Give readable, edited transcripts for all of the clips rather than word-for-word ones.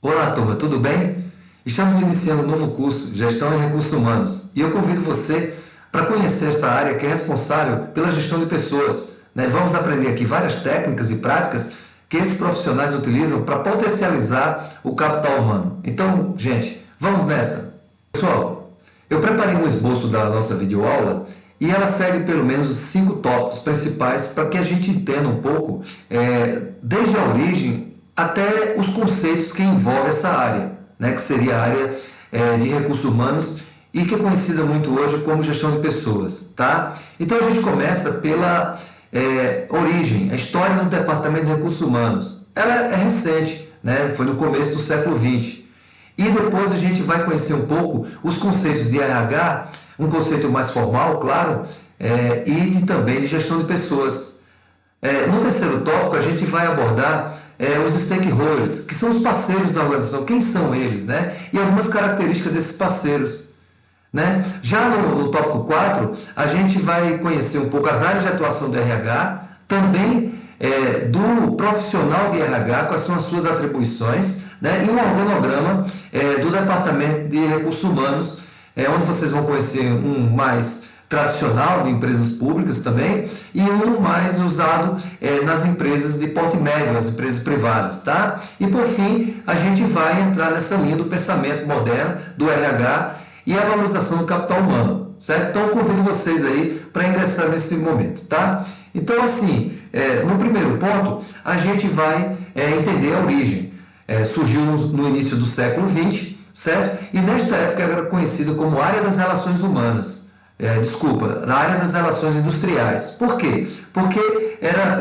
Olá, turma, tudo bem? Estamos iniciando um novo curso, Gestão em Recursos Humanos, e eu convido você para conhecer esta área que é responsável pela gestão de pessoas. Vamos aprender aqui várias técnicas e práticas que esses profissionais utilizam para potencializar o capital humano. Então, gente, vamos nessa! Pessoal, eu preparei um esboço da nossa videoaula e ela segue pelo menos os 5 tópicos principais para que a gente entenda um pouco, desde a origem até os conceitos que envolvem essa área, que seria a área de recursos humanos e que é conhecida muito hoje como gestão de pessoas, tá? Então a gente começa pela origem, a história do Departamento de Recursos Humanos. Ela é recente, foi no começo do século XX. E depois a gente vai conhecer um pouco os conceitos de RH, um conceito mais formal, claro, e também de gestão de pessoas. No terceiro tópico a gente vai abordar os stakeholders, que são os parceiros da organização. Quem são eles, E algumas características desses parceiros, Já no tópico 4, a gente vai conhecer um pouco as áreas de atuação do RH, também do profissional de RH, quais são as suas atribuições, e um organograma do Departamento de Recursos Humanos, onde vocês vão conhecer um mais tradicional de empresas públicas também e um mais usado nas empresas de porte médio, as empresas privadas, tá? E por fim, a gente vai entrar nessa linha do pensamento moderno, do RH e a valorização do capital humano, certo? Então eu convido vocês aí para ingressar nesse momento, tá? Então assim, no primeiro ponto, a gente vai entender a origem. Surgiu no início do século XX, certo? E nesta época era conhecida como área das relações humanas. Na área das relações industriais. Por quê? Porque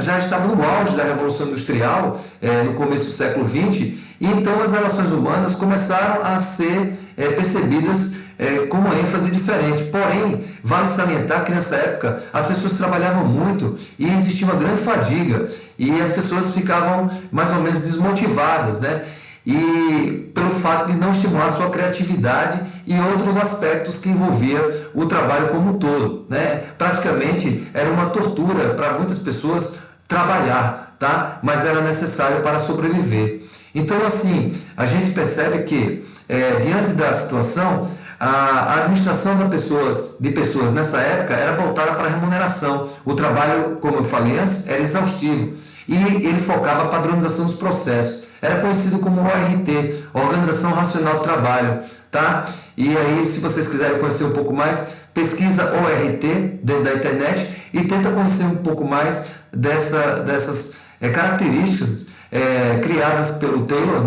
já estava no auge da Revolução Industrial, no começo do século XX, e então as relações humanas começaram a ser percebidas com uma ênfase diferente. Porém, vale salientar que nessa época as pessoas trabalhavam muito e existia uma grande fadiga, e as pessoas ficavam mais ou menos desmotivadas, E pelo fato de não estimular sua criatividade e outros aspectos que envolvia o trabalho como um todo, Praticamente era uma tortura para muitas pessoas trabalhar, tá? Mas era necessário para sobreviver. Então, assim, a gente percebe que, diante da situação, a administração de pessoas nessa época era voltada para a remuneração. O trabalho, como eu falei antes, era exaustivo e ele focava a padronização dos processos. Era conhecido como ORT, Organização Racional do Trabalho, tá? E aí, se vocês quiserem conhecer um pouco mais, pesquisa ORT dentro da internet e tenta conhecer um pouco mais dessas características criadas pelo Taylor,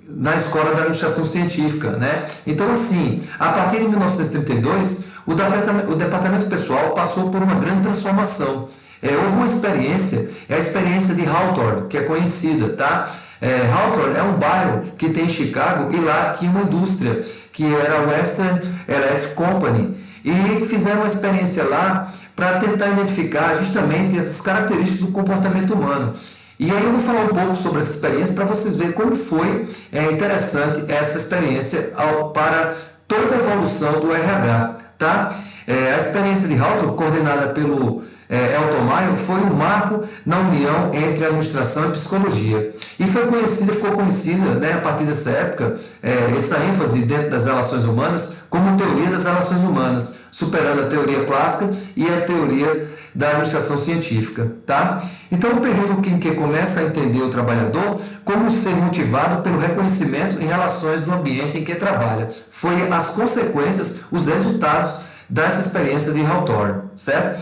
na Escola da Administração Científica, Então, assim, a partir de 1932, o Departamento Pessoal passou por uma grande transformação. Houve uma experiência, a experiência de Hawthorne, que é conhecida, tá? Hawthorne é um bairro que tem em Chicago e lá tinha uma indústria, que era a Western Electric Company, e fizeram uma experiência lá para tentar identificar justamente essas características do comportamento humano. E aí eu vou falar um pouco sobre essa experiência para vocês verem como foi interessante essa experiência para toda a evolução do RH, tá? A experiência de Hawthorne, coordenada pelo Elton Mayo, foi um marco na união entre administração e psicologia. E ficou conhecida, a partir dessa época, essa ênfase dentro das relações humanas como teoria das relações humanas, superando a teoria clássica e a teoria da administração científica, tá? Então, o período em que começa a entender o trabalhador como ser motivado pelo reconhecimento em relações do ambiente em que trabalha. Foi as consequências, os resultados dessa experiência de Hawthorne, certo?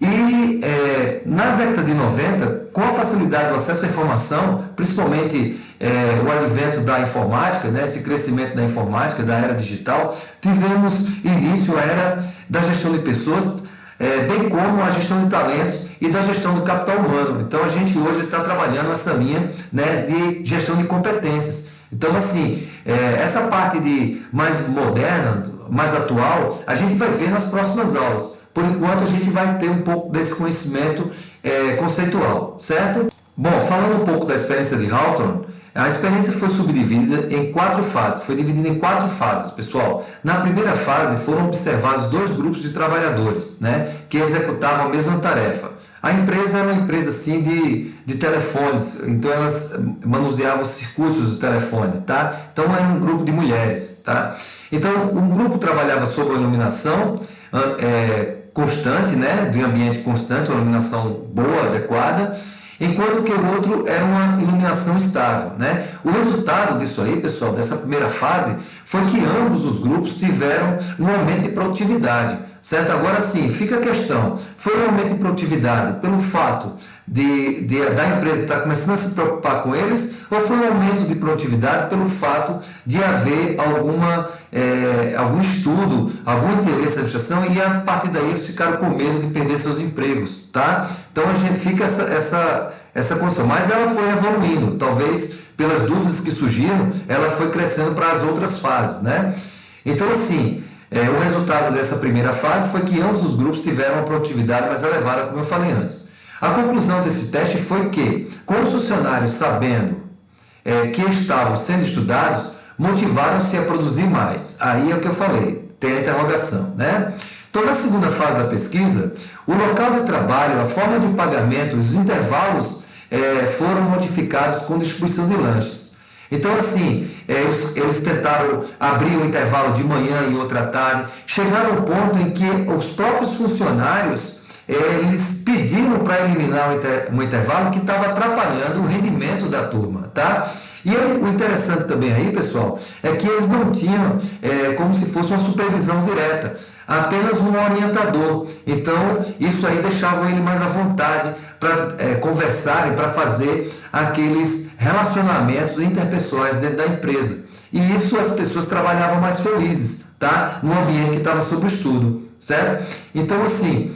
E na década de 90, com a facilidade do acesso à informação, principalmente o advento da informática, esse crescimento da informática, da era digital, tivemos início a era da gestão de pessoas, bem como a gestão de talentos e da gestão do capital humano. Então a gente hoje está trabalhando essa linha de gestão de competências. Então, assim, essa parte mais moderna, mais atual, a gente vai ver nas próximas aulas. Por enquanto, a gente vai ter um pouco desse conhecimento conceitual, certo? Bom, falando um pouco da experiência de Hawthorne, a experiência foi subdividida em 4 fases. Foi dividida em 4 fases, pessoal. Na primeira fase, foram observados 2 grupos de trabalhadores, que executavam a mesma tarefa. A empresa era uma empresa assim de telefones, então elas manuseavam os circuitos do telefone, tá? Então era um grupo de mulheres, tá? Então um grupo trabalhava sob a iluminação constante, né? De ambiente constante, uma iluminação boa, adequada, enquanto que o outro era uma iluminação estável, né? O resultado disso aí, pessoal, dessa primeira fase, foi que ambos os grupos tiveram um aumento de produtividade, certo? Agora sim, fica a questão, foi um aumento de produtividade pelo fato da empresa estar começando a se preocupar com eles, ou foi um aumento de produtividade pelo fato de haver algum estudo, algum interesse da administração, e a partir daí eles ficaram com medo de perder seus empregos, tá? Então a gente fica essa condição, mas ela foi evoluindo, talvez pelas dúvidas que surgiram, ela foi crescendo para as outras fases, né? Então assim, o resultado dessa primeira fase foi que ambos os grupos tiveram uma produtividade mais elevada, como eu falei antes. A conclusão desse teste foi que, com os funcionários sabendo que estavam sendo estudados, motivaram-se a produzir mais. Aí é o que eu falei, tem a interrogação, né? Então, na segunda fase da pesquisa, o local de trabalho, a forma de pagamento, os intervalos foram modificados com distribuição de lanches. Então, assim, eles tentaram abrir um intervalo de manhã e outra à tarde, chegaram ao ponto em que os próprios funcionários eles pediram para eliminar um intervalo que estava atrapalhando o rendimento da turma, tá? E o interessante também aí, pessoal, é que eles não tinham como se fosse uma supervisão direta, apenas um orientador. Então, isso aí deixava ele mais à vontade para conversarem, para fazer aqueles relacionamentos interpessoais dentro da empresa. E isso as pessoas trabalhavam mais felizes, tá? No ambiente que estava sob estudo, certo? Então, assim,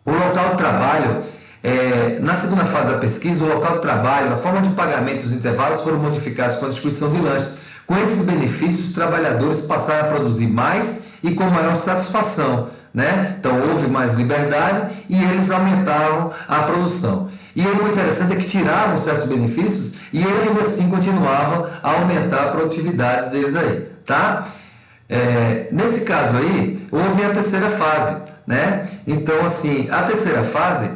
o local de trabalho, na segunda fase da pesquisa, o local de trabalho, a forma de pagamento dos intervalos foram modificados com a distribuição de lanches. Com esses benefícios, os trabalhadores passaram a produzir mais e com maior satisfação, né? Então, houve mais liberdade e eles aumentaram a produção. E o interessante é que tiravam certos benefícios e eles ainda assim continuavam a aumentar a produtividade deles aí, tá? Nesse caso aí, houve a terceira fase, né? Então, assim, a terceira fase,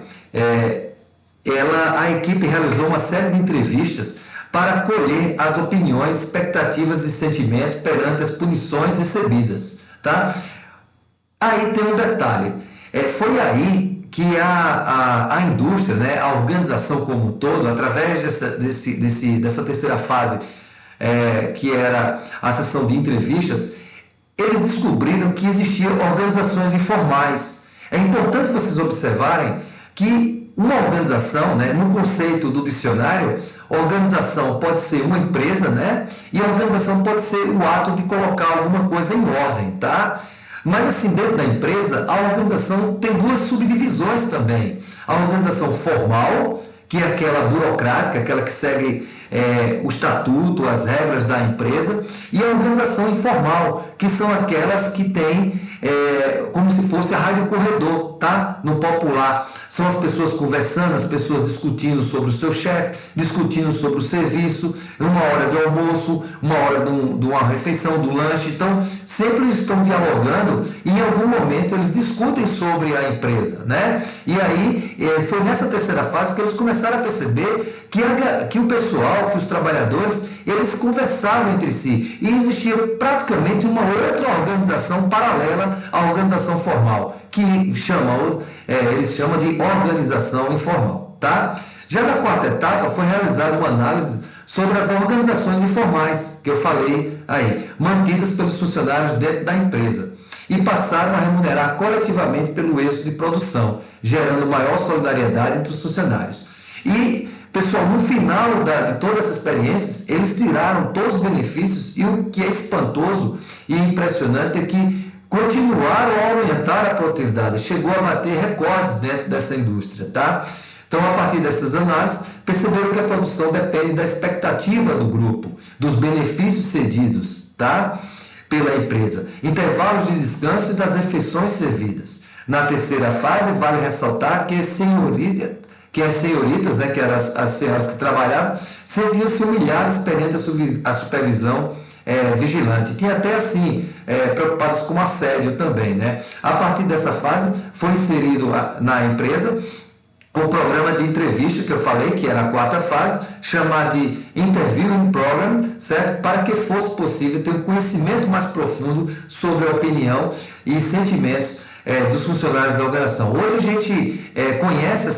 a equipe realizou uma série de entrevistas para colher as opiniões, expectativas e sentimentos perante as punições recebidas, tá? Aí tem um detalhe, foi aí que a indústria, né, a organização como um todo, através dessa terceira fase, que era a sessão de entrevistas, eles descobriram que existiam organizações informais. É importante vocês observarem que uma organização, né, no conceito do dicionário, organização pode ser uma empresa, né, e a organização pode ser o ato de colocar alguma coisa em ordem, tá? Mas assim, dentro da empresa, a organização tem duas subdivisões também. A organização formal, que é aquela burocrática, aquela que segue o estatuto, as regras da empresa, e a organização informal, que são aquelas que têm como se fosse a rádio corredor, tá? No popular. São as pessoas conversando, as pessoas discutindo sobre o seu chefe, discutindo sobre o serviço, uma hora de almoço, uma hora de uma refeição, do lanche. Então, sempre eles estão dialogando e em algum momento eles discutem sobre a empresa, né? E aí, foi nessa terceira fase que eles começaram a perceber que o pessoal, que os trabalhadores, eles conversavam entre si e existia praticamente uma outra organização paralela à organização formal, que eles chamam de organização informal, tá? Já na quarta etapa foi realizada uma análise sobre as organizações informais, que eu falei aí, mantidas pelos funcionários dentro da empresa, e passaram a remunerar coletivamente pelo êxito de produção, gerando maior solidariedade entre os funcionários. E, pessoal, no final de todas essas experiências, eles tiraram todos os benefícios, e o que é espantoso e impressionante é que continuaram a aumentar a produtividade, chegou a bater recordes dentro dessa indústria, tá? Então, a partir dessas análises, perceberam que a produção depende da expectativa do grupo, dos benefícios cedidos, tá? Pela empresa, intervalos de descanso e das refeições servidas. Na terceira fase, vale ressaltar que as senhoritas, né, que eram as senhoras que trabalhavam, sentiam-se humilhadas perante a supervisão vigilante. Tinha até assim, preocupados com assédio também, né? A partir dessa fase, foi inserido na empresa o programa de entrevista que eu falei, que era a quarta fase, chamado de Interviewing Program, certo? Para que fosse possível ter um conhecimento mais profundo sobre a opinião e sentimentos dos funcionários da organização. Hoje a gente conhece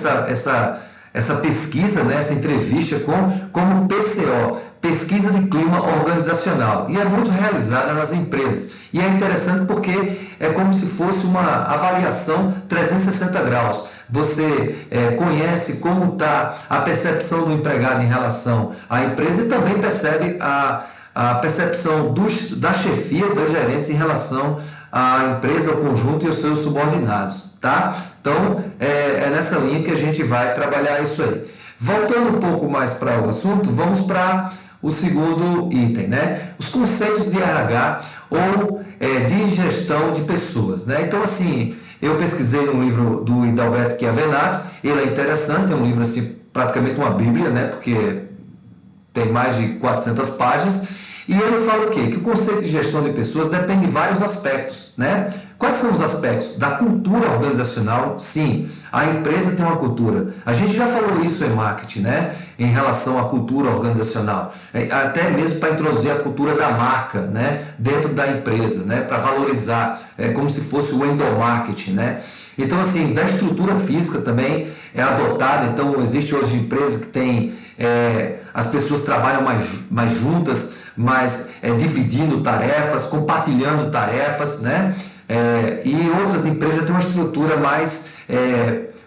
essa pesquisa, né, essa entrevista como PCO, Pesquisa de Clima Organizacional, e é muito realizada nas empresas. E é interessante porque é como se fosse uma avaliação 360 graus. Você conhece como está a percepção do empregado em relação à empresa e também percebe a percepção da chefia, dos gerentes em relação à empresa, ao conjunto e aos seus subordinados, tá? Então, é nessa linha que a gente vai trabalhar isso aí. Voltando um pouco mais para o assunto, vamos para o segundo item, né? Os conceitos de RH ou de gestão de pessoas, né? Então, assim, eu pesquisei um livro do Hidalberto Chiavenato, ele é interessante, é um livro, assim, praticamente uma bíblia, né? Porque tem mais de 400 páginas, e ele fala o quê? Que o conceito de gestão de pessoas depende de vários aspectos, né? Quais são os aspectos? Da cultura organizacional, sim. A empresa tem uma cultura. A gente já falou isso em marketing, né? Em relação à cultura organizacional. Até mesmo para introduzir a cultura da marca, né? Dentro da empresa, né? Para valorizar, como se fosse o endomarketing, né? Então, assim, da estrutura física também é adotada. Então, existe hoje empresas que têm... as pessoas trabalham mais juntas, mas dividindo tarefas, compartilhando tarefas, né? E outras empresas têm uma estrutura mais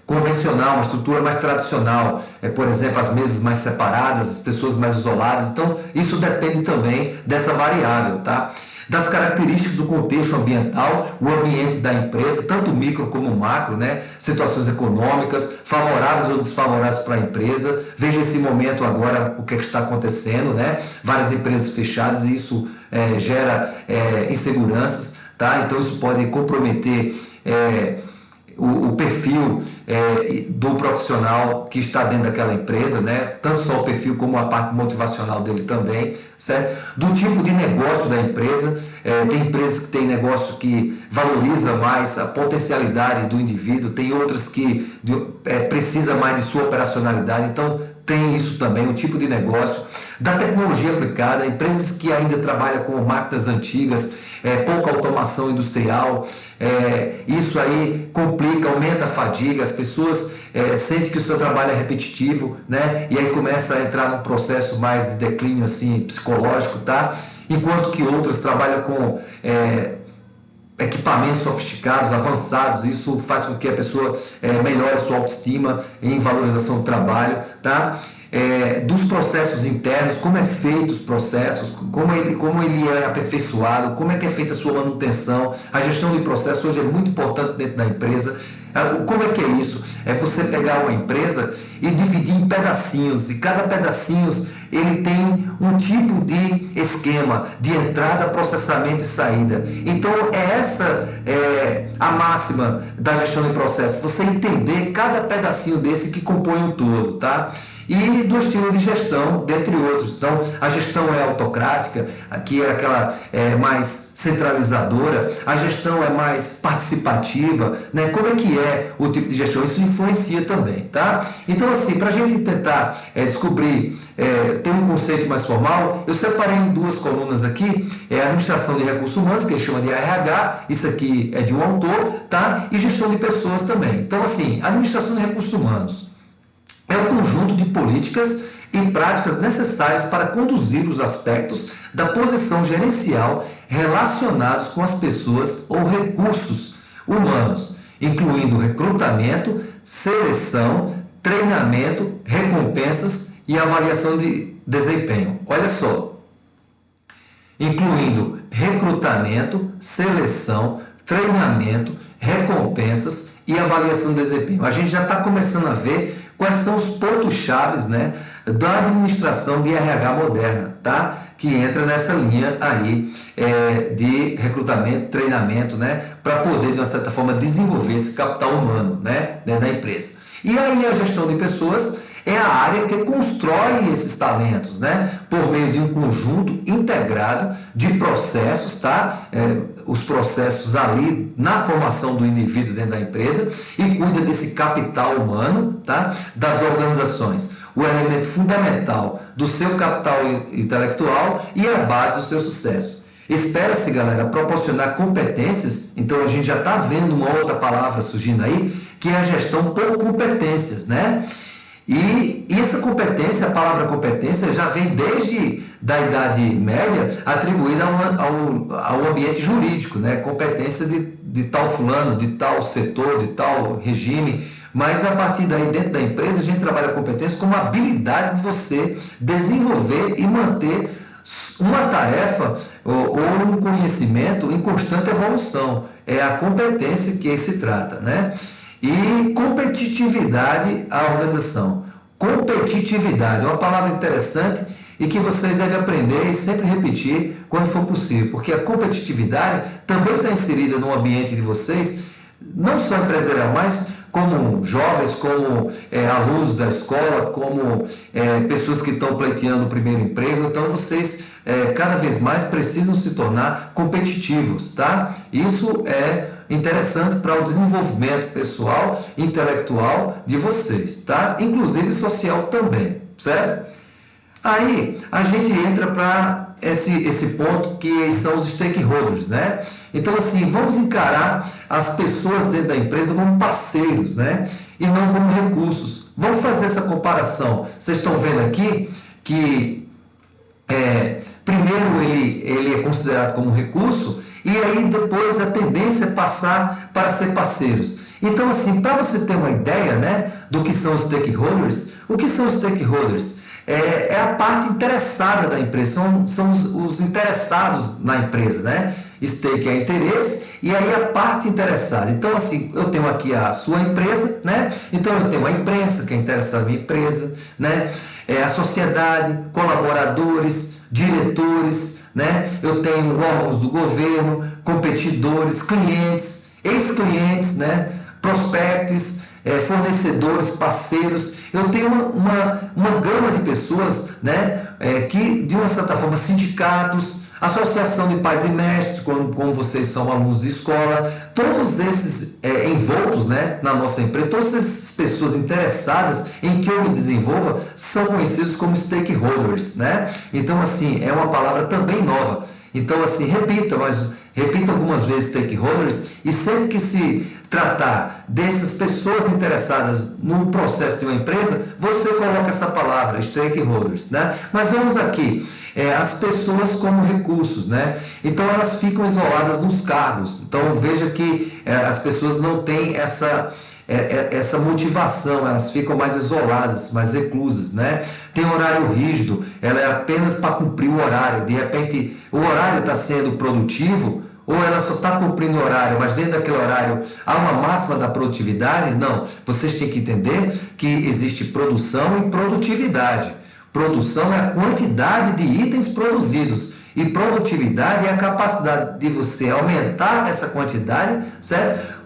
convencional, uma estrutura mais tradicional, por exemplo, as mesas mais separadas, as pessoas mais isoladas. Então, isso depende também dessa variável, tá? Das características do contexto ambiental, o ambiente da empresa, tanto micro como macro, né? Situações econômicas, favoráveis ou desfavoráveis para a empresa. Veja esse momento agora, o que está acontecendo, né? Várias empresas fechadas e isso gera inseguranças, tá? Então isso pode comprometer o perfil do profissional que está dentro daquela empresa, né? Tanto só o perfil como a parte motivacional dele também, certo? Do tipo de negócio da empresa, tem empresas que têm negócio que valoriza mais a potencialidade do indivíduo, tem outras que precisa mais de sua operacionalidade, então tem isso também, o tipo de negócio. Da tecnologia aplicada, empresas que ainda trabalham com máquinas antigas, pouca automação industrial, isso aí complica, aumenta a fadiga, as pessoas sentem que o seu trabalho é repetitivo, né? E aí começa a entrar num processo mais de declínio assim, psicológico, tá? Enquanto que outras trabalham com equipamentos sofisticados, avançados, isso faz com que a pessoa melhore a sua autoestima em valorização do trabalho, tá? Dos processos internos, como é feito os processos, como ele é aperfeiçoado, como é que é feita a sua manutenção. A gestão de processos hoje é muito importante dentro da empresa. Como é que é isso? É você pegar uma empresa e dividir em pedacinhos, e cada pedacinho ele tem um tipo de esquema de entrada, processamento e saída. Então essa a máxima da gestão de processos, você entender cada pedacinho desse que compõe o todo, tá? E do estilo de gestão, dentre outros. Então, a gestão é autocrática, aqui é aquela mais centralizadora, a gestão é mais participativa, né? Como é que é o tipo de gestão? Isso influencia também, tá? Então, assim, para a gente tentar descobrir, ter um conceito mais formal, eu separei em duas colunas aqui, administração de recursos humanos, que ele chama de RH, isso aqui é de um autor, tá? E gestão de pessoas também. Então, assim, administração de recursos humanos é o conjunto de políticas e práticas necessárias para conduzir os aspectos da posição gerencial relacionados com as pessoas ou recursos humanos, incluindo recrutamento, seleção, treinamento, recompensas e avaliação de desempenho. Olha só, incluindo recrutamento, seleção, treinamento, recompensas e avaliação de desempenho. A gente já está começando a ver quais são os pontos-chave, né, da administração de RH moderna, tá? Que entra nessa linha aí de recrutamento, treinamento, né, para poder, de uma certa forma, desenvolver esse capital humano, né, dentro da empresa. E aí a gestão de pessoas é a área que constrói esses talentos, né? Por meio de um conjunto integrado de processos, tá? Os processos ali na formação do indivíduo dentro da empresa e cuida desse capital humano, tá? Das organizações. O elemento fundamental do seu capital intelectual e a base do seu sucesso. Espera-se, galera, proporcionar competências, então a gente já está vendo uma outra palavra surgindo aí, que é a gestão por competências, né? E essa competência, a palavra competência, já vem desde da Idade Média atribuída ao ambiente jurídico, né? Competência de tal fulano, de tal setor, de tal regime. Mas a partir daí, dentro da empresa, a gente trabalha a competência como a habilidade de você desenvolver e manter uma tarefa ou um conhecimento em constante evolução. É a competência que se trata, né? E competitividade à organização. Competitividade é uma palavra interessante e que vocês devem aprender e sempre repetir quando for possível, porque a competitividade também está inserida no ambiente de vocês, não só empresarial, mas como jovens, como alunos da escola, como pessoas que estão pleiteando o primeiro emprego. Então vocês cada vez mais precisam se tornar competitivos, tá? Isso é interessante para o desenvolvimento pessoal, intelectual de vocês, tá? Inclusive social também, certo? Aí a gente entra para esse ponto que são os stakeholders, né? Então, assim, vamos encarar as pessoas dentro da empresa como parceiros, né? E não como recursos. Vamos fazer essa comparação. Vocês estão vendo aqui que primeiro ele é considerado como recurso e aí depois a tendência é passar para ser parceiros. Então, assim, para você ter uma ideia, né, do que são os stakeholders, o que são os stakeholders? É a parte interessada da empresa, são os interessados na empresa, né? Stake é interesse e aí a parte interessada. Então, assim, eu tenho aqui a sua empresa, né? Então, eu tenho a imprensa, que é interessada na minha empresa, né? A sociedade, colaboradores, diretores, né? Eu tenho órgãos do governo, competidores, clientes, ex-clientes, né? Prospectos, fornecedores, parceiros. Eu tenho uma gama de pessoas, né, que, de uma certa forma, sindicatos, associação de pais e mestres, como vocês são alunos de escola, todos esses envoltos, né, na nossa empresa, todas essas pessoas interessadas em que eu me desenvolva são conhecidos como stakeholders, né? Então, assim, é uma palavra também nova. Então, assim, repita algumas vezes stakeholders e sempre que se tratar dessas pessoas interessadas no processo de uma empresa, você coloca essa palavra, stakeholders, né? Mas vamos aqui, as pessoas como recursos, né? Então elas ficam isoladas nos cargos. Então veja que as pessoas não têm essa motivação, elas ficam mais isoladas, mais reclusas, né? Tem horário rígido, ela é apenas para cumprir o horário. De repente, o horário está sendo produtivo, ou ela só está cumprindo o horário, mas dentro daquele horário há uma máxima da produtividade? Não. Vocês têm que entender que existe produção e produtividade. Produção é a quantidade de itens produzidos. E produtividade é a capacidade de você aumentar essa quantidade, certo?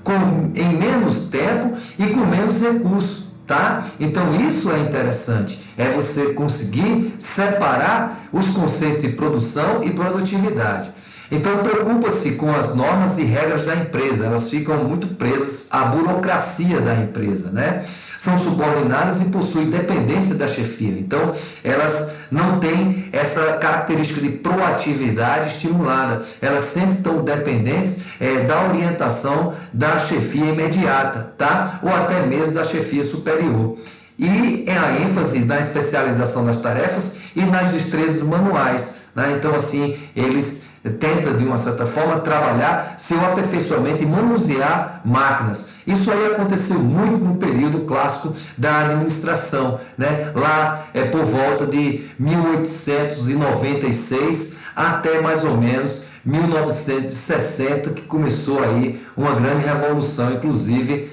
Em menos tempo e com menos recursos, tá? Então isso é interessante, é você conseguir separar os conceitos de produção e produtividade. Então preocupa-se com as normas e regras da empresa, elas ficam muito presas à burocracia da empresa, né? São subordinadas e possuem dependência da chefia. Então, elas não têm essa característica de proatividade estimulada. Elas sempre estão dependentes da orientação da chefia imediata, tá? Ou até mesmo da chefia superior. E é a ênfase na especialização das tarefas e nas destrezas manuais, né? Então, assim, eles tenta, de uma certa forma, trabalhar seu aperfeiçoamento e manusear máquinas. Isso aí aconteceu muito no período clássico da administração, né? Lá por volta de 1896 até mais ou menos 1960, que começou aí uma grande revolução, inclusive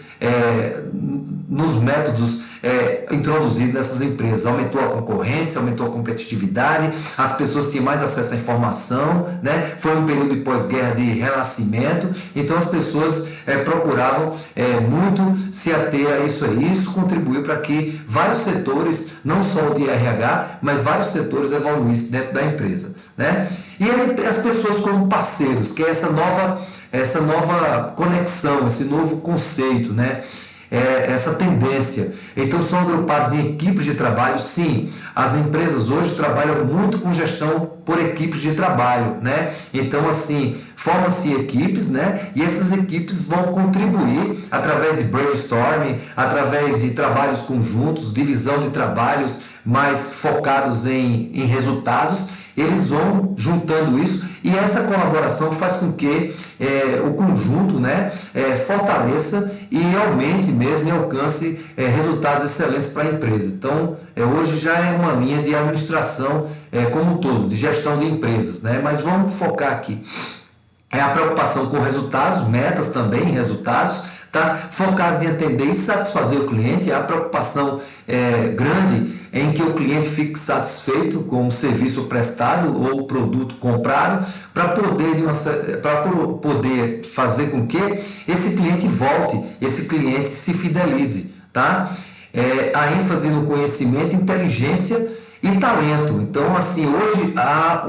nos métodos introduzido nessas empresas. Aumentou a concorrência, aumentou a competitividade, as pessoas tinham mais acesso à informação, né? Foi um período de pós-guerra de renascimento, então as pessoas procuravam muito se ater a isso aí. Isso contribuiu para que vários setores, não só o de RH, mas vários setores evoluíssem dentro da empresa, né? E aí, as pessoas como parceiros, que é essa nova conexão, esse novo conceito, né? Essa tendência. Então são agrupados em equipes de trabalho. Sim, as empresas hoje trabalham muito com gestão por equipes de trabalho, né? Então assim, formam-se equipes, né? E essas equipes vão contribuir através de brainstorming, através de trabalhos conjuntos, divisão de trabalhos mais focados em resultados. Eles vão juntando isso e essa colaboração faz com que o conjunto, né, fortaleça e aumente mesmo e alcance resultados excelentes para a empresa. Então, hoje já é uma linha de administração como um todo, de gestão de empresas, né? Mas vamos focar aqui. É a preocupação com resultados, metas também, resultados, tá? Focados em atender e satisfazer o cliente, a preocupação grande em que o cliente fique satisfeito com o serviço prestado ou o produto comprado, para poder fazer com que esse cliente volte, esse cliente se fidelize, tá? A ênfase no conhecimento, inteligência e talento. Então, assim, hoje há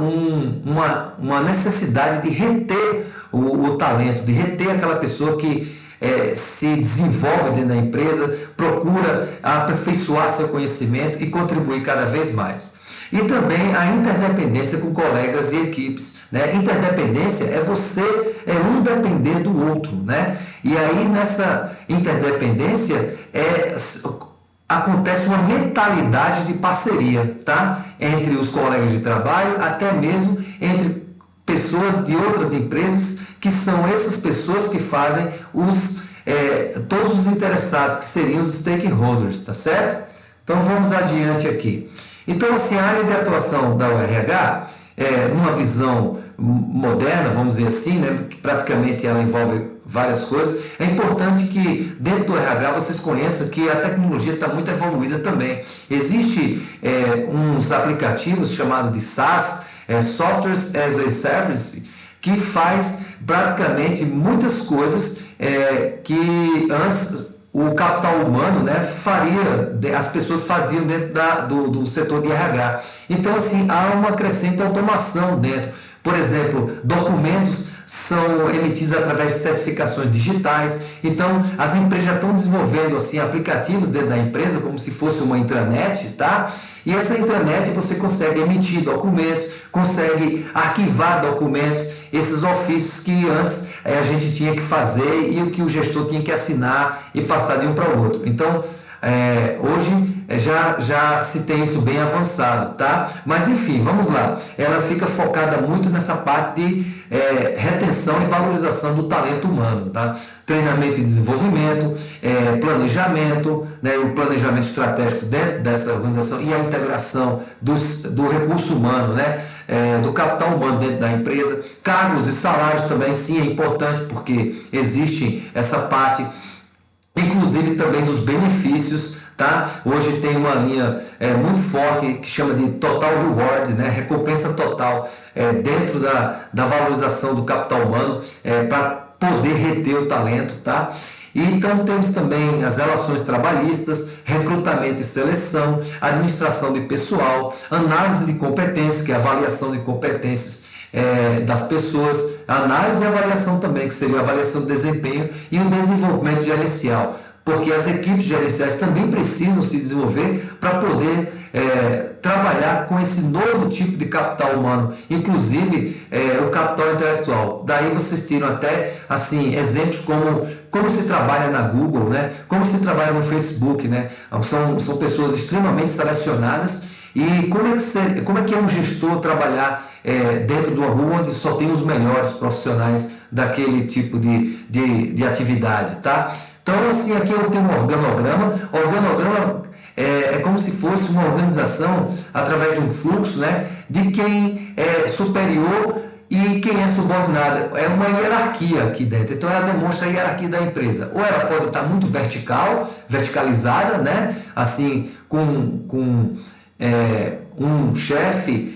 uma necessidade de reter o talento, de reter aquela pessoa que se desenvolve dentro da empresa, procura aperfeiçoar seu conhecimento e contribuir cada vez mais. E também a interdependência com colegas e equipes, né? Interdependência é você um depender do outro, né? E aí nessa interdependência acontece uma mentalidade de parceria, tá? Entre os colegas de trabalho, até mesmo entre pessoas de outras empresas, que são essas pessoas que fazem todos os interessados, que seriam os stakeholders, tá certo? Então vamos adiante aqui. Então, assim, a área de atuação da URH, numa visão moderna, vamos dizer assim, né, que praticamente ela envolve várias coisas, é importante que dentro do RH vocês conheçam que a tecnologia está muito evoluída também. Existem uns aplicativos chamados de SaaS, Software as a Service, que faz praticamente muitas coisas que antes o capital humano, né, as pessoas faziam dentro do setor de RH. Então, assim, há uma crescente automação dentro. Por exemplo, documentos são emitidos através de certificações digitais. Então, as empresas já estão desenvolvendo assim, aplicativos dentro da empresa, como se fosse uma intranet, tá? E essa intranet você consegue emitir documentos, consegue arquivar documentos, esses ofícios que antes a gente tinha que fazer e o que o gestor tinha que assinar e passar de um para o outro. Então, hoje já se tem isso bem avançado, tá? Mas enfim, vamos lá. Ela fica focada muito nessa parte de retenção e valorização do talento humano, tá? Treinamento e desenvolvimento, planejamento, né? O planejamento estratégico dentro dessa organização e a integração do recurso humano, né? Do capital humano dentro da empresa. Cargos e salários também, sim, é importante, porque existe essa parte, inclusive também dos benefícios, tá? Hoje tem uma linha muito forte que chama de Total Reward, né? Recompensa total dentro da valorização do capital humano para poder reter o talento, tá? E então temos também as relações trabalhistas, recrutamento e seleção, administração de pessoal, análise de competências, que é a avaliação de competências das pessoas, análise e avaliação também, que seria a avaliação de desempenho, e o desenvolvimento gerencial, porque as equipes gerenciais também precisam se desenvolver para poder trabalhar com esse novo tipo de capital humano, inclusive o capital intelectual. Daí vocês tiram até assim, exemplos como se trabalha na Google, né? Como se trabalha no Facebook, né? São pessoas extremamente selecionadas. E como é que é um gestor trabalhar dentro de uma Google onde só tem os melhores profissionais daquele tipo de atividade, tá? Então, assim, aqui eu tenho um organograma. O organograma é como se fosse uma organização através de um fluxo, né, de quem é superior E quem é subordinado é uma hierarquia aqui dentro, então ela demonstra a hierarquia da empresa. Ou ela pode estar muito verticalizada, né? Assim, com um chefe,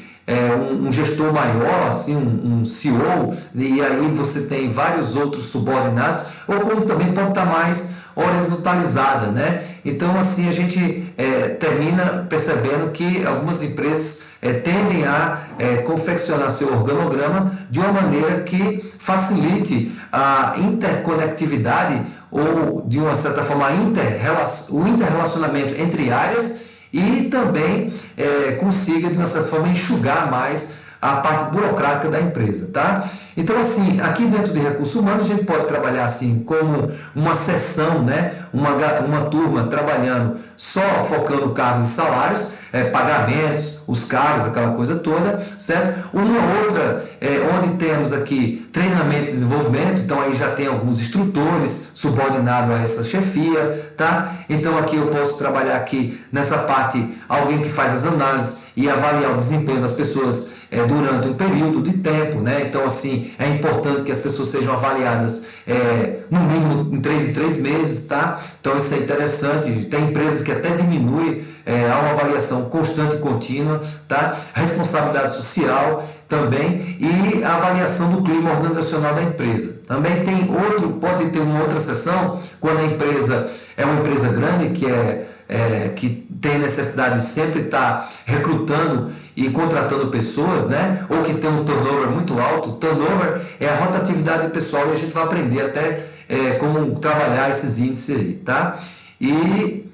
um gestor maior, assim, um CEO, e aí você tem vários outros subordinados, ou como também pode estar mais horizontalizada, né? Então, assim, a gente termina percebendo que algumas empresas tendem a confeccionar seu organograma de uma maneira que facilite a interconectividade ou, de uma certa forma, o interrelacionamento entre áreas e também consiga, de uma certa forma, enxugar mais a parte burocrática da empresa, tá? Então, assim, aqui dentro de recursos humanos, a gente pode trabalhar assim como uma seção, né? Uma turma trabalhando só focando cargos e salários, pagamentos, os cargos, aquela coisa toda, certo? Uma outra, onde temos aqui treinamento e desenvolvimento, então aí já tem alguns instrutores subordinados a essa chefia, tá? Então aqui eu posso trabalhar aqui nessa parte, alguém que faz as análises e avaliar o desempenho das pessoas durante um período de tempo, né? Então, assim, é importante que as pessoas sejam avaliadas no mínimo em 3 meses, tá? Então, isso é interessante. Tem empresas que até diminuem a uma avaliação constante e contínua, tá? Responsabilidade social também e a avaliação do clima organizacional da empresa. Também pode ter uma outra seção quando a empresa é uma empresa grande que tem necessidade de sempre estar recrutando e contratando pessoas, né? Ou que tem um turnover muito alto. Turnover é a rotatividade de pessoal e a gente vai aprender até como trabalhar esses índices aí, tá? E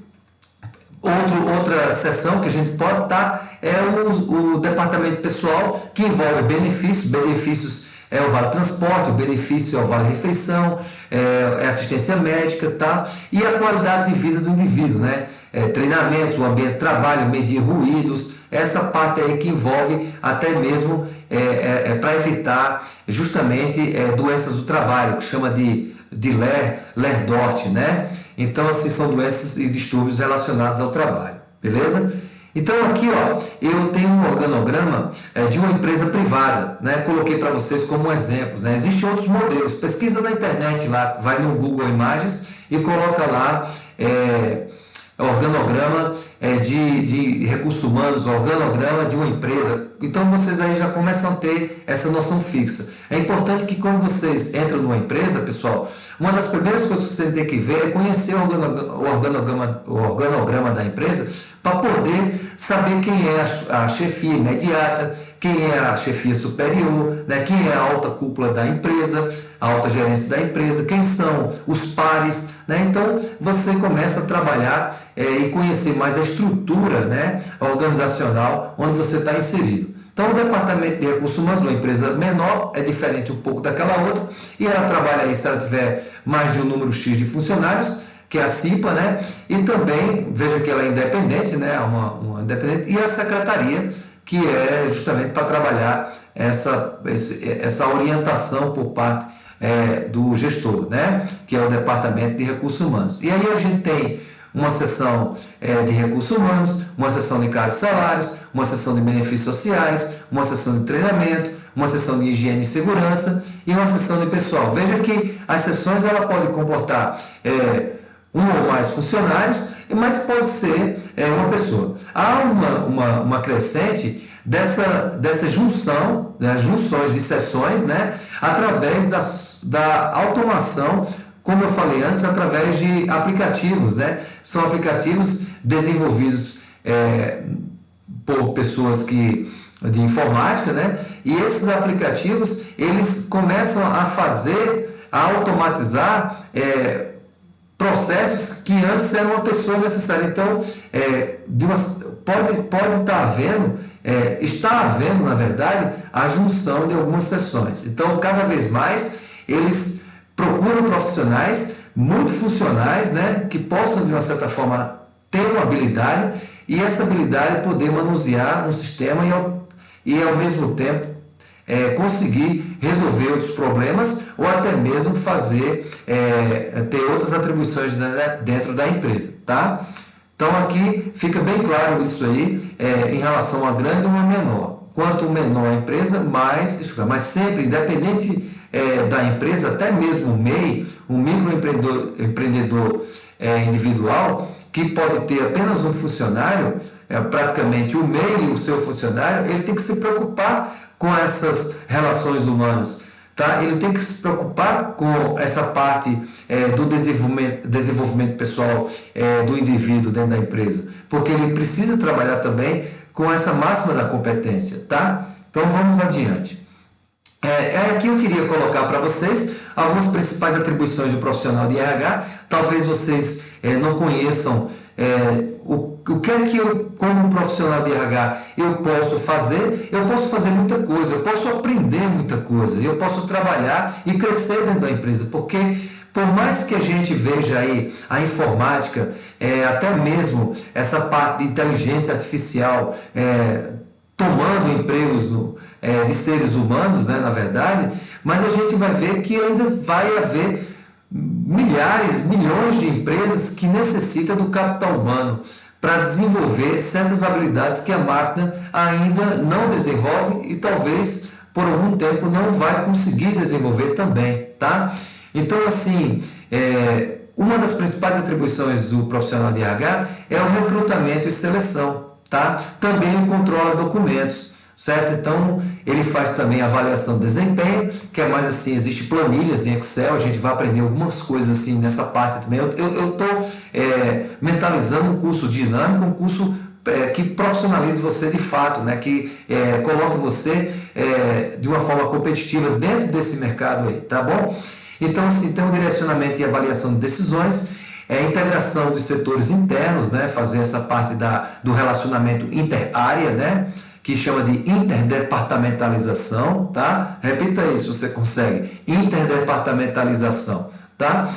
outra seção que a gente pode estar é o departamento pessoal, que envolve benefícios é o vale transporte, o benefício é o vale refeição, é assistência médica, tá? E a qualidade de vida do indivíduo, né? Treinamentos, o ambiente de trabalho, medir ruídos, essa parte aí que envolve até mesmo para evitar justamente doenças do trabalho, que chama de Ler-Dort, né? Então, assim, são doenças e distúrbios relacionados ao trabalho, beleza? Então, aqui, ó, eu tenho um organograma de uma empresa privada, né? Coloquei para vocês como exemplos, né? Existem outros modelos, pesquisa na internet lá, vai no Google Imagens e coloca lá organograma de recursos humanos, organograma de uma empresa. Então vocês aí já começam a ter essa noção fixa. É importante que quando vocês entram numa empresa, pessoal, uma das primeiras coisas que vocês têm que ver é conhecer o organograma da empresa para poder saber quem é a chefia imediata, quem é a chefia superior, né? Quem é a alta cúpula da empresa, a alta gerência da empresa, quem são os pares, né? Então você começa a trabalhar e conhecer mais a estrutura, né, organizacional onde você está inserido. Então o departamento de recursos humanos de uma empresa menor é diferente um pouco daquela outra, e ela trabalha aí se ela tiver mais de um número X de funcionários, que é a CIPA, né? E também, veja que ela é independente, né? Uma independente, e a secretaria, que é justamente para trabalhar essa orientação por parte do gestor, né? Que é o departamento de recursos humanos. E aí a gente tem uma seção de recursos humanos, uma seção de cargos e salários, uma seção de benefícios sociais, uma seção de treinamento, uma seção de higiene e segurança e uma seção de pessoal. Veja que as seções ela pode comportar um ou mais funcionários, mas pode ser uma pessoa. Há uma crescente dessa junção, das junções de seções, né, através da automação, como eu falei antes, através de aplicativos, né? São aplicativos desenvolvidos por pessoas de informática, né? E esses aplicativos, eles começam a automatizar processos que antes era uma pessoa necessária. Então, pode estar havendo, está havendo, na verdade, a junção de algumas seções. Então, cada vez mais, eles procuram profissionais multifuncionais, né, que possam, de uma certa forma, ter uma habilidade, e essa habilidade poder manusear um sistema e ao mesmo tempo, conseguir resolver outros problemas ou até mesmo ter outras atribuições dentro da empresa, tá? Então aqui fica bem claro isso aí em relação a uma grande e uma menor. quanto menor a empresa, mais isso. Mas sempre, independente da empresa, até mesmo o MEI, o microempreendedor individual, que pode ter apenas um funcionário, praticamente o MEI, o seu funcionário, ele tem que se preocupar com essas relações humanas. Tá? Ele tem que se preocupar com essa parte do desenvolvimento pessoal do indivíduo dentro da empresa, porque ele precisa trabalhar também com essa máxima da competência. Tá? Então vamos adiante. Aqui eu queria colocar para vocês algumas principais atribuições do profissional de RH. Talvez vocês não conheçam o que é que eu, como profissional de RH, eu posso fazer. Eu posso fazer muita coisa, eu posso aprender muita coisa, eu posso trabalhar e crescer dentro da empresa, porque por mais que a gente veja aí a informática, até mesmo essa parte de inteligência artificial tomando empregos de seres humanos, né, na verdade, mas a gente vai ver que ainda vai haver milhares, milhões de empresas que necessitam do capital humano para desenvolver certas habilidades que a máquina ainda não desenvolve e talvez por algum tempo não vai conseguir desenvolver também, tá? Então, assim, uma das principais atribuições do profissional de RH é o recrutamento e seleção, tá? Também ele controla documentos, certo? Então, ele faz também avaliação de desempenho, que é mais assim, existe planilhas em Excel, a gente vai aprender algumas coisas assim nessa parte também. Eu estou mentalizando um curso dinâmico, um curso que profissionalize você de fato, né? Que coloque você de uma forma competitiva dentro desse mercado aí, tá bom? Então, assim, tem um direcionamento e avaliação de decisões, integração dos setores internos, né? Fazer essa parte do relacionamento interárea, né? Que chama de interdepartamentalização, tá? Repita isso, você consegue. Interdepartamentalização, tá?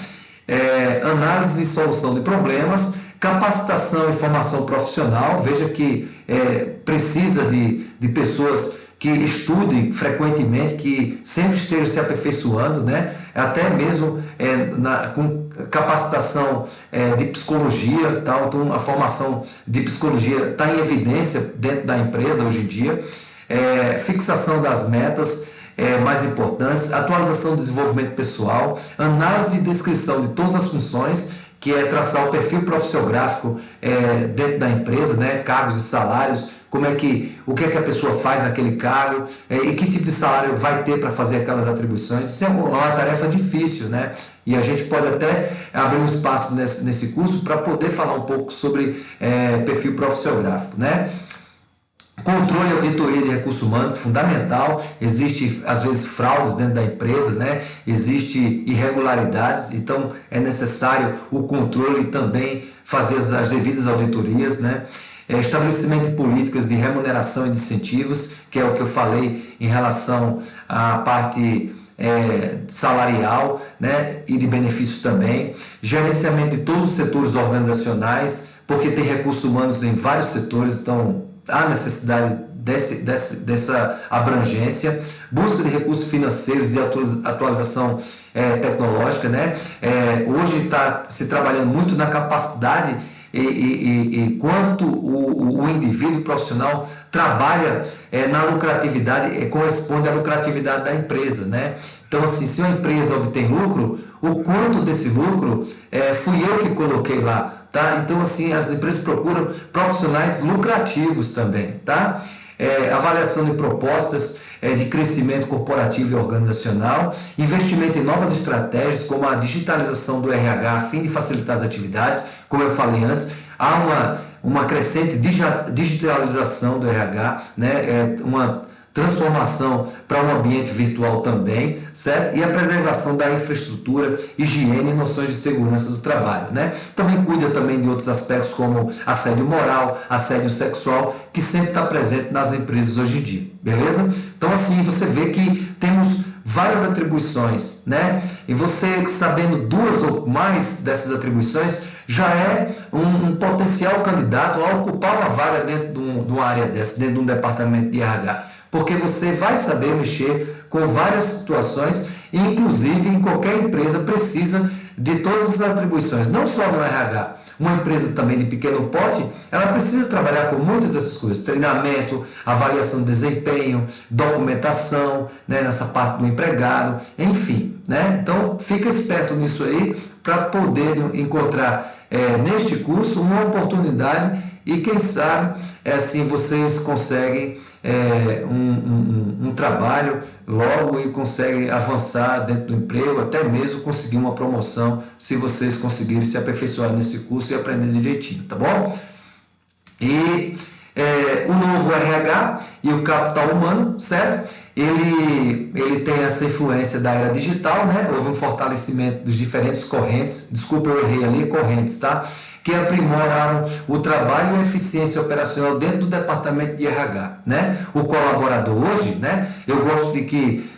Análise e solução de problemas, capacitação e formação profissional. Veja que precisa de pessoas que estudem frequentemente, que sempre estejam se aperfeiçoando, né? Até mesmo com capacitação de psicologia, tal. Então a formação de psicologia está em evidência dentro da empresa hoje em dia. Fixação das metas mais importantes, atualização do desenvolvimento pessoal, análise e descrição de todas as funções, que é traçar o perfil profissiográfico dentro da empresa, né? Cargos e salários, o que é que a pessoa faz naquele cargo e que tipo de salário vai ter para fazer aquelas atribuições. Isso é uma tarefa difícil, né? E a gente pode até abrir um espaço nesse curso para poder falar um pouco sobre perfil profissiográfico, né? Controle e auditoria de recursos humanos, fundamental. Existe, às vezes, fraudes dentro da empresa, né? Existe irregularidades, então é necessário o controle e também fazer as devidas auditorias, né? Estabelecimento de políticas de remuneração e de incentivos, que é o que eu falei em relação à parte salarial, né? E de benefícios também. Gerenciamento de todos os setores organizacionais, porque tem recursos humanos em vários setores, então há necessidade dessa abrangência. Busca de recursos financeiros de atualização tecnológica, né? Hoje está se trabalhando muito na capacidade e quanto o indivíduo profissional trabalha na lucratividade, corresponde à lucratividade da empresa, né? Então, assim, se uma empresa obtém lucro, o quanto desse lucro fui eu que coloquei lá, tá? Então, assim, as empresas procuram profissionais lucrativos também, tá? Avaliação de propostas de crescimento corporativo e organizacional, investimento em novas estratégias, como a digitalização do RH, a fim de facilitar as atividades. Como eu falei antes, há uma crescente digitalização do RH, né? Uma transformação para um ambiente virtual também, certo? E a preservação da infraestrutura, higiene e noções de segurança do trabalho, né? Também cuida também de outros aspectos como assédio moral, assédio sexual, que sempre está presente nas empresas hoje em dia, beleza? Então, assim, você vê que temos várias atribuições, né? E você sabendo duas ou mais dessas atribuições, já é um potencial candidato a ocupar uma vaga dentro de uma área dessa, dentro de um departamento de RH. porque você vai saber mexer com várias situações, inclusive em qualquer empresa precisa de todas as atribuições, não só no RH. Uma empresa também de pequeno porte, ela precisa trabalhar com muitas dessas coisas, treinamento, avaliação de desempenho, documentação, né, nessa parte do empregado, enfim, né? Então, fica esperto nisso aí para poder encontrar neste curso uma oportunidade e quem sabe assim vocês conseguem um trabalho logo e conseguem avançar dentro do emprego, até mesmo conseguir uma promoção se vocês conseguirem se aperfeiçoar nesse curso e aprender direitinho, tá bom? E o novo RH e o capital humano, certo? Ele tem essa influência da era digital, né? Houve um fortalecimento dos diferentes correntes, desculpa, eu errei ali, correntes, tá? Que aprimoraram o trabalho e a eficiência operacional dentro do departamento de RH, né? O colaborador hoje, né? Eu gosto de que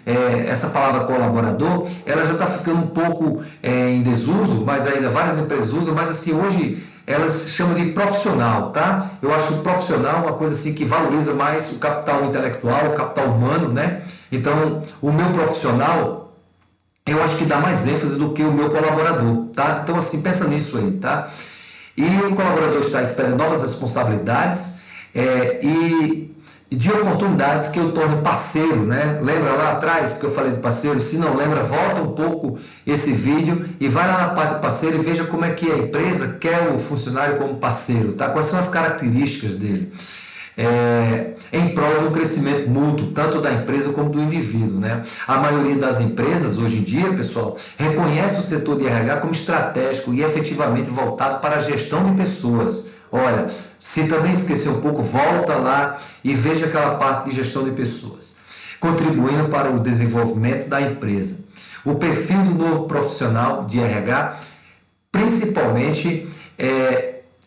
essa palavra colaborador, ela já está ficando um pouco em desuso, mas ainda várias empresas usam, mas assim, hoje elas se chamam de profissional, tá? Eu acho o profissional uma coisa assim que valoriza mais o capital intelectual, o capital humano, né? Então, o meu profissional, eu acho que dá mais ênfase do que o meu colaborador, tá? Então, assim, pensa nisso aí, tá? E o colaborador está esperando novas responsabilidades e de oportunidades que eu torne parceiro, né? Lembra lá atrás que eu falei de parceiro? Se não lembra, volta um pouco esse vídeo e vai lá na parte de parceiro e veja como é que a empresa quer o funcionário como parceiro, tá? Quais são as características dele? Em prol de um crescimento mútuo, tanto da empresa como do indivíduo, né? A maioria das empresas, hoje em dia, pessoal, reconhece o setor de RH como estratégico e efetivamente voltado para a gestão de pessoas. Olha, se também esquecer um pouco, volta lá e veja aquela parte de gestão de pessoas, contribuindo para o desenvolvimento da empresa. O perfil do novo profissional de RH, principalmente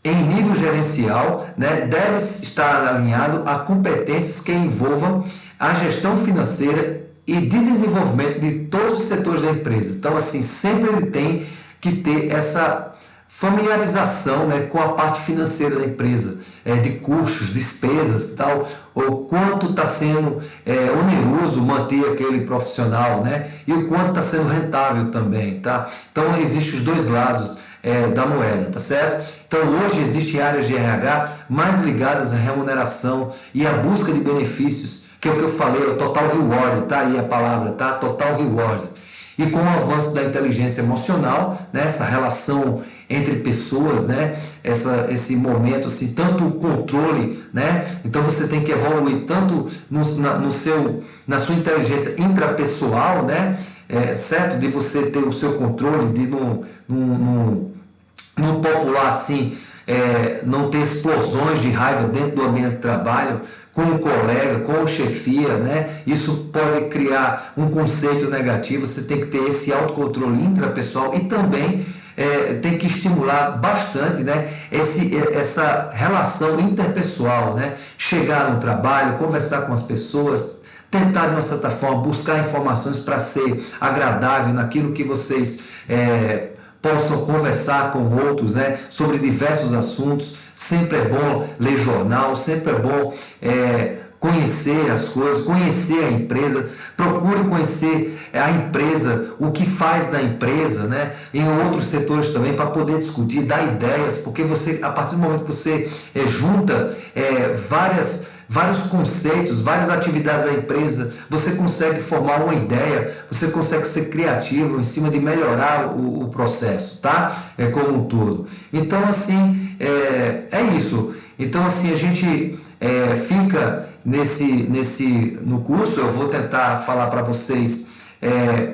em nível gerencial, né, deve estar alinhado a competências que envolvam a gestão financeira e de desenvolvimento de todos os setores da empresa. Então, assim, sempre ele tem que ter essa familiarização, né, com a parte financeira da empresa, de custos, despesas e tal, ou quanto está sendo oneroso manter aquele profissional, né, e o quanto está sendo rentável também, tá? Então, existem os dois lados da moeda, tá certo? Então, hoje existem áreas de RH mais ligadas à remuneração e à busca de benefícios, que é o que eu falei, o total reward, tá aí a palavra, tá? Total reward. E com o avanço da inteligência emocional, né, essa relação entre pessoas, né, esse momento, assim, tanto o controle, né, então você tem que evoluir tanto na sua inteligência intrapessoal, né, certo, de você ter o seu controle, de no popular, assim, não ter explosões de raiva dentro do ambiente de trabalho, com o colega, com a chefia, né? Isso pode criar um conceito negativo. Você tem que ter esse autocontrole intrapessoal e também tem que estimular bastante, né, essa relação interpessoal, né? Chegar no trabalho, conversar com as pessoas, tentar de uma certa forma buscar informações para ser agradável naquilo que vocês possam conversar com outros, né, sobre diversos assuntos. Sempre é bom ler jornal, sempre é bom conhecer as coisas, conhecer a empresa, procure conhecer a empresa, o que faz da empresa, né, em outros setores também, para poder discutir, dar ideias, porque você, a partir do momento que você junta vários conceitos, várias atividades da empresa, você consegue formar uma ideia, você consegue ser criativo em cima de melhorar o processo, tá? Como um todo. Então, assim, é isso. Então, assim, a gente fica no curso, eu vou tentar falar para vocês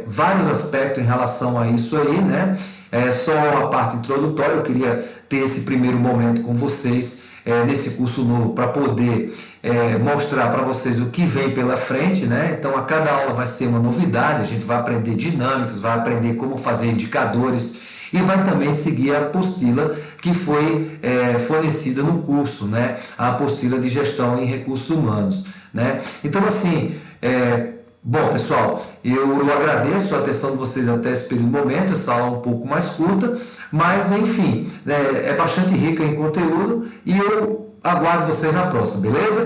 vários aspectos em relação a isso aí, né? Só a parte introdutória, eu queria ter esse primeiro momento com vocês, nesse curso novo, para poder mostrar para vocês o que vem pela frente, né? Então, a cada aula vai ser uma novidade, a gente vai aprender dinâmicas, vai aprender como fazer indicadores e vai também seguir a apostila que foi fornecida no curso, né? A apostila de gestão em recursos humanos, né? Então, assim, bom, pessoal, eu agradeço a atenção de vocês até esse período momento, essa aula um pouco mais curta, mas, enfim, é bastante rica em conteúdo e eu aguardo vocês na próxima, beleza?